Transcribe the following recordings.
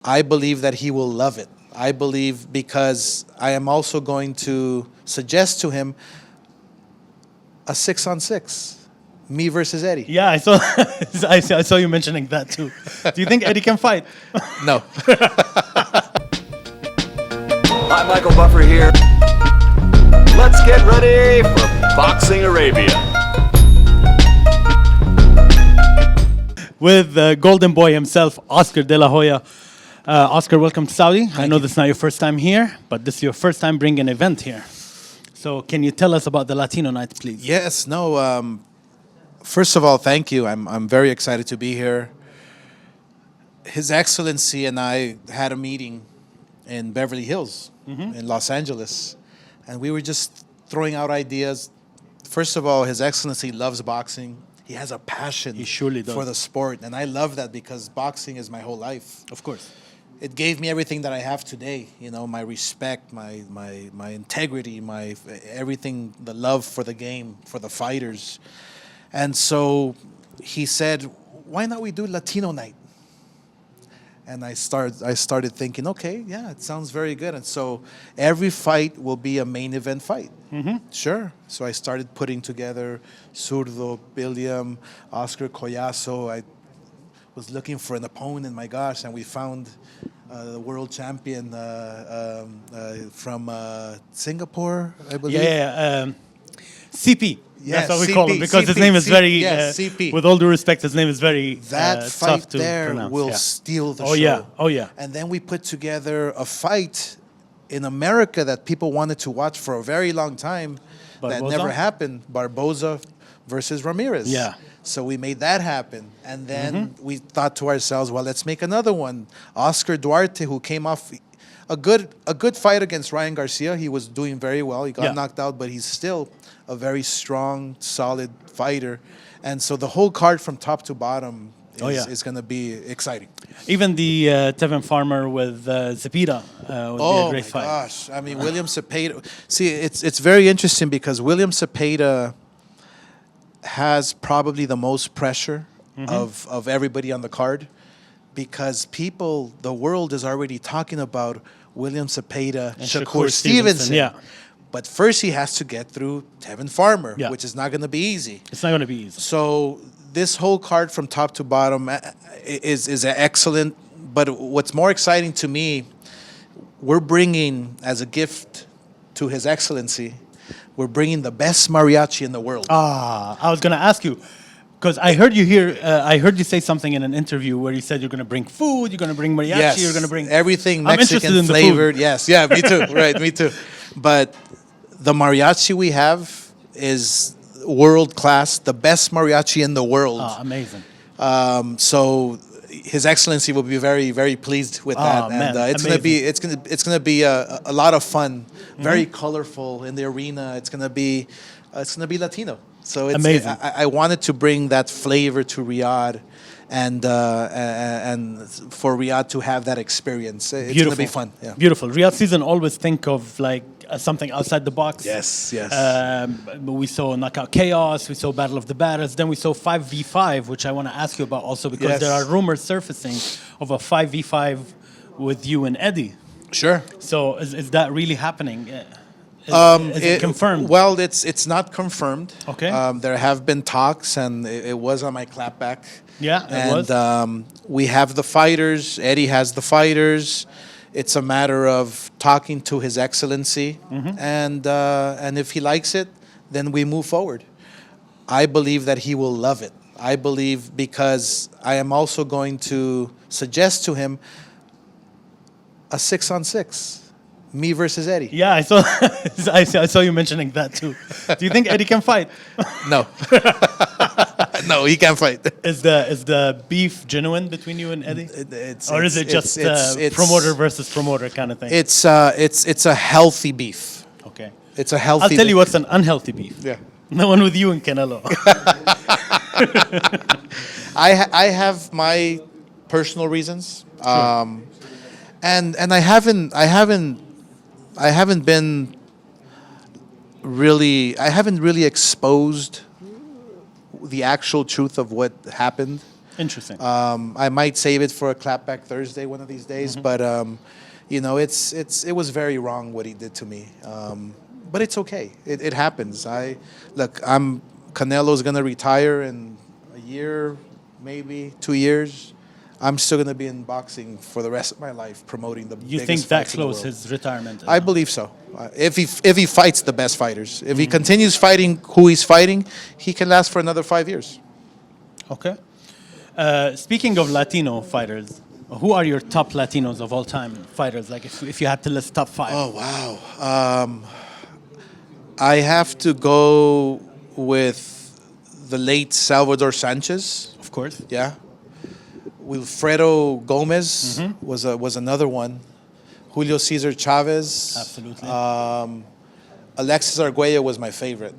I believe that he will love it. I believe because I am also going to suggest to him a 6-on-6, me versus Eddie. Yeah, I saw. I saw you mentioning that too. Do you think Eddie can fight? No. Hi, Michael Buffer here. Let's get ready for Boxing Arabia. With Golden Boy himself, Oscar de la Hoya. Oscar, welcome to Saudi. I know this is not your first time here, but this is your first time bringing an event here. So can you tell us about the Latino night, please? Yes, no. First of all, thank you. I'm very excited to be here. His Excellency and I had a meeting in Beverly Hills, in Los Angeles, and we were just throwing out ideas. First of all, His Excellency loves boxing. He has a passion He surely does. for the sport, and I love that because boxing is my whole life. Of course. It gave me everything that I have today. You know, my respect, my integrity, my everything, the love for the game, for the fighters. And so he said, "Why not we do Latino night?" And I started thinking, okay, yeah, it sounds very good. And so every fight will be a main event fight. Sure. So I started putting together Zurdo, Bíllam, Oscar Collazo. I was looking for an opponent, my gosh, and we found the world champion from Singapore, I believe. CP. Yes, That's what we CP, call him because his CP, name is very. CP. With all due respect, his name is very That tough fight to there pronounce. will Yeah. steal the Oh show. yeah, oh yeah. And then we put together a fight in America that people wanted to watch for a very long time that Barboza? never happened. Barboza versus Rامíriz. Yeah. So we made that happen. And then we thought to ourselves, well, let's make another one. Oscar Duarte, who came off a good fight against Ryan Garcia. He was doing very well. He got knocked out, but he's still a very strong, solid fighter. And so the whole card from top to bottom is going to be exciting. Even the Tevin Farmer with Zepeda would be a great fight. Oh, my gosh. I mean, William Zepeda. See, it's very interesting because William Zepeda has probably the most pressure of everybody on the card because the world is already talking about William Zepeda, Shakur Stevenson. Yeah. But first he has to get through Tevin Farmer, Yeah. which is not going to be easy. It's not going to be easy. So this whole card from top to bottom is excellent. But what's more exciting to me, we're bringing as a gift to His Excellency, we're bringing the best mariachi in the world. I was going to ask you, because I heard you here. I heard you say something in an interview where you said you're going to bring food, you're going to bring mariachi, Yes, you're going to bring everything I'm interested Mexican in the flavored. food. Yes, yeah, me too. Right, me too. But the mariachi we have is world class, the best mariachi in the world. Amazing. So His Excellency will be very, very pleased with that, man, and it's gonna be a lot of fun, very colorful in the arena. It's gonna be Latino. So it's Amazing. I wanted to bring that flavor to Riyadh, and for Riyadh to have that experience. It's Beautiful. gonna be fun. Yeah. Beautiful. Riyadh season always think of like something outside the box. Yes. Yes. We saw Knockout Chaos, we saw Battle of the Battles, then we saw 5v5, which I want to ask you about also because Yes. there are rumors surfacing of a 5v5 with you and Eddie. Sure. So is that really happening? Is it confirmed? Well, it's not confirmed. Okay. There have been talks, and it was on my clapback. Yeah, it was. And we have the fighters. Eddie has the fighters. It's a matter of talking to His Excellency, and if he likes it, then we move forward. I believe that he will love it. I believe because I am also going to suggest to him a 6-on-6, me versus Eddie. Yeah, I saw. I saw you mentioning that too. Do you think Eddie can fight? No. No, he can't fight. Is the beef genuine between you and Eddie, or is it just promoter versus promoter kind of thing? It's a healthy beef. Okay. It's a healthy. I'll tell you what's an unhealthy beef. Yeah. The one with you and Canelo. I have my personal reasons, and I haven't really exposed the actual truth of what happened. Interesting. I might save it for a clapback Thursday one of these days, but you know, it was very wrong what he did to me. But it's okay. It happens. Canelo's gonna retire in a year, maybe 2 years. I'm still gonna be in boxing for the rest of my life, promoting the. You biggest think that fights in the close world. his retirement? I believe so. If he fights the best fighters, if he continues fighting who he's fighting, he can last for another 5 years. Okay. Speaking of Latino fighters, who are your top Latinos of all time fighters? Like if you had to list top 5. Oh wow! I have to go with the late Salvador Sanchez. Of course. Yeah. Wilfredo Gomez was another one. Julio Cesar Chavez. Absolutely. Alexis Arguello was my favorite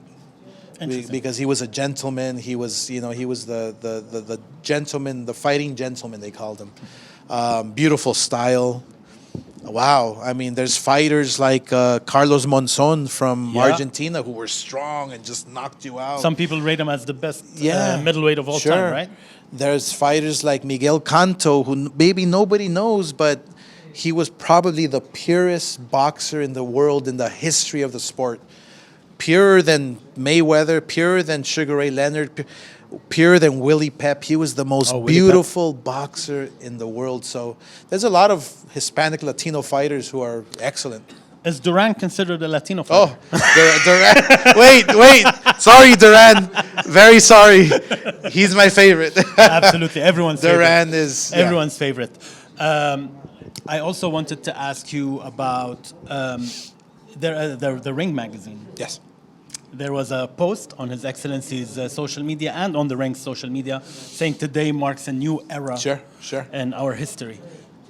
Interesting. because he was a gentleman. He was the gentleman, the fighting gentleman they called him. Beautiful style. Wow. I mean, there's fighters like Carlos Monzon from Yeah. Argentina who were strong and just knocked you out. Some people rate him as the best Yeah. middleweight of all time, right? There's fighters like Miguel Canto, who maybe nobody knows, but he was probably the purest boxer in the world in the history of the sport. Purer than Mayweather, purer than Sugar Ray Leonard, purer than Willie Pep. He was the most Willie beautiful boxer in the world. So there's a lot of Hispanic Latino fighters who are excellent. Is Duran considered a Latino fighter? Oh, Duran. Wait. Sorry, Duran. Very sorry. He's my favorite. Absolutely, everyone's Duran favorite. is Everyone's favorite. I also wanted to ask you about the Ring magazine. Yes. There was a post on His Excellency's social media and on the Ring's social media saying today marks a new era Sure. in our history.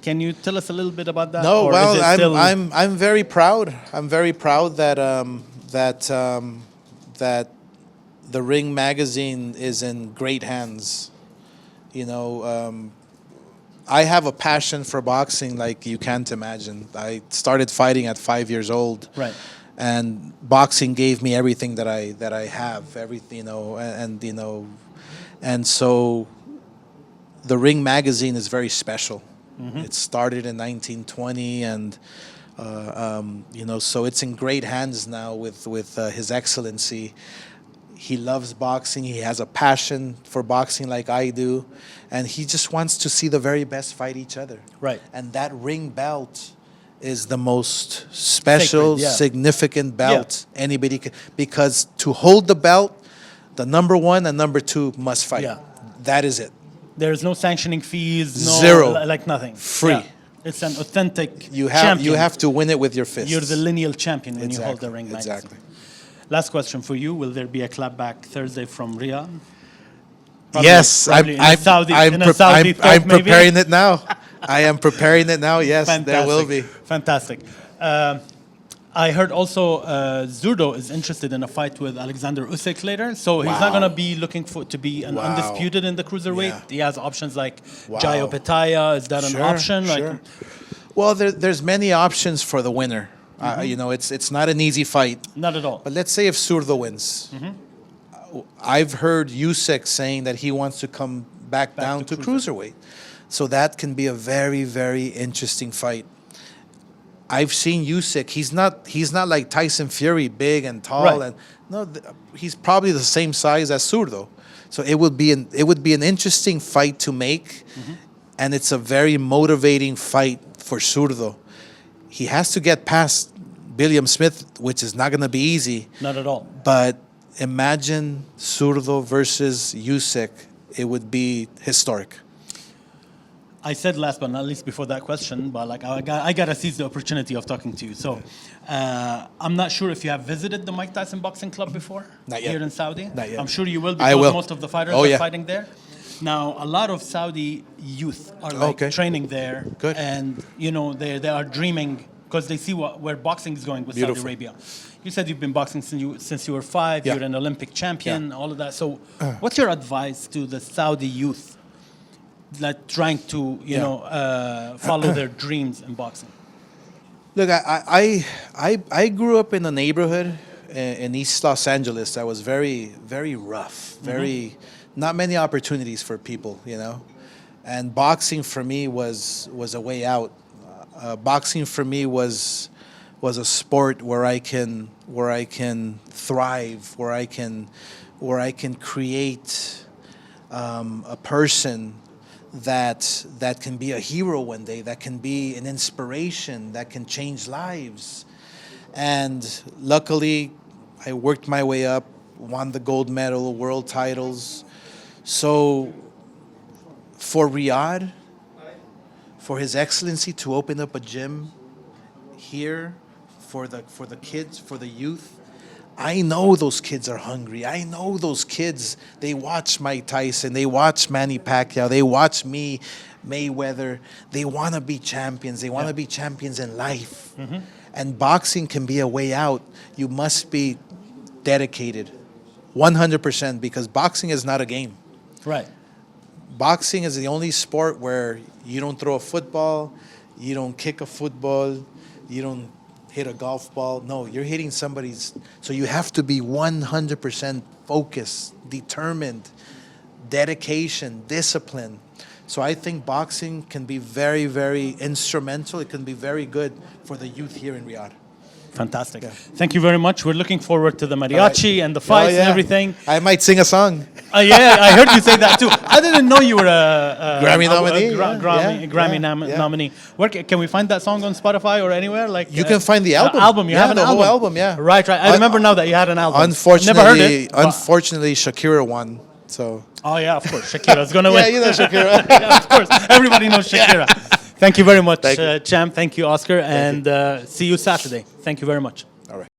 Can you tell us a little bit about that? No, Or well, is it still- I'm very proud. I'm very proud that that the Ring magazine is in great hands. You know, I have a passion for boxing like you can't imagine. I started fighting at 5 years old. Right. And boxing gave me everything that I have, everything, and so the Ring magazine is very special. It started in 1920, and so it's in great hands now with His Excellency. He loves boxing. He has a passion for boxing like I do, and he just wants to see the very best fight each other. Right. And that ring belt is the most special, Sacred, yeah. significant belt anybody can, because to hold the belt, the number 1 and number 2 must fight. Yeah. That is it. There's no sanctioning fees, no, Zero. like nothing. Free. Yeah. It's an authentic You champion. have to win it with your fists. You're the lineal champion when you hold Exactly, the Ring magazine. exactly. Last question for you. Will there be a clapback Thursday from Riyadh? Yes, probably in a Saudi- in a Saudi talk, I'm maybe? preparing it now. I am preparing it now. Yes, there will be. Fantastic. I heard also Zourdo is interested in a fight with Alexander Usyk later, so he's not Wow. going to be looking to be an Wow. undisputed in the cruiserweight. Yeah. He has options like Wow. Jayo Petaya. Is that an option? Sure. Well, there's many options for the winner. It's not an easy fight. Not at all. But let's say if Zourdo wins, I've heard Usyk saying that he wants to come back down to to cruiserweight, so that can be a very, very interesting fight. I've seen Usyk. He's not like Tyson Fury, big and tall, Right. he's probably the same size as Zourdo. So it would be an interesting fight to make, and it's a very motivating fight for Zourdo. He has to get past Billum Smith, which is not going to be easy. Not at all. But imagine Zourdo versus Usyk. It would be historic. I said last but not least before that question, but like I gotta seize the opportunity of talking to you. So I'm not sure if you have visited the Mike Tyson Boxing Club before. Not yet. Here in Saudi. Not yet. I'm sure you will I because will. most of the fighters Oh, are yeah. fighting there. Now a lot of Saudi youth are like Okay. training there, Good. and they are dreaming because they see where boxing is going with Beautiful. Saudi Arabia. You said you've been boxing since you were 5. Yeah. You're an Olympic champion, Yeah. all of that. So, what's your advice to the Saudi youth, like trying to follow their dreams in boxing? Look, I grew up in a neighborhood in East Los Angeles that was very, very rough, very not many opportunities for people, you know. And boxing for me was a way out. Boxing for me was a sport where I can thrive, where I can create a person that can be a hero one day, that can be an inspiration, that can change lives. And luckily, I worked my way up, won the gold medal, world titles. So for Riyadh, for His Excellency to open up a gym here for the kids, for the youth, I know those kids are hungry. I know those kids, they watch Mike Tyson, they watch Manny Pacquiao, they watch me, Mayweather. They want to be champions. They want to be champions in life. Mm-hmm. And boxing can be a way out. You must be dedicated 100% because boxing is not a game. Right. Boxing is the only sport where you don't throw a football, you don't kick a football, you don't hit a golf ball. No, you're hitting somebody's. So you have to be 100% focused, determined, dedication, discipline. So I think boxing can be very, very instrumental. It can be very good for the youth here in Riyadh. Fantastic. Yeah. Thank you very much. We're looking forward to the mariachi and the fights and everything. I might sing a song. Yeah, I heard you say that too. I didn't know you were a Grammy nominee. Grammy nominee. Where can we find that song on Spotify or anywhere? Like you can find the album. You have an album. Whole album. Yeah. Right. I remember now that you had an album. Unfortunately, never heard it. Unfortunately, Shakira won. So. Oh yeah, of course, Shakira's gonna win. Yeah, you know Shakira. Yeah, of course, everybody knows Shakira. Thank you very much, Champ. Thank you, Oscar, and see you Saturday. Thank you very much.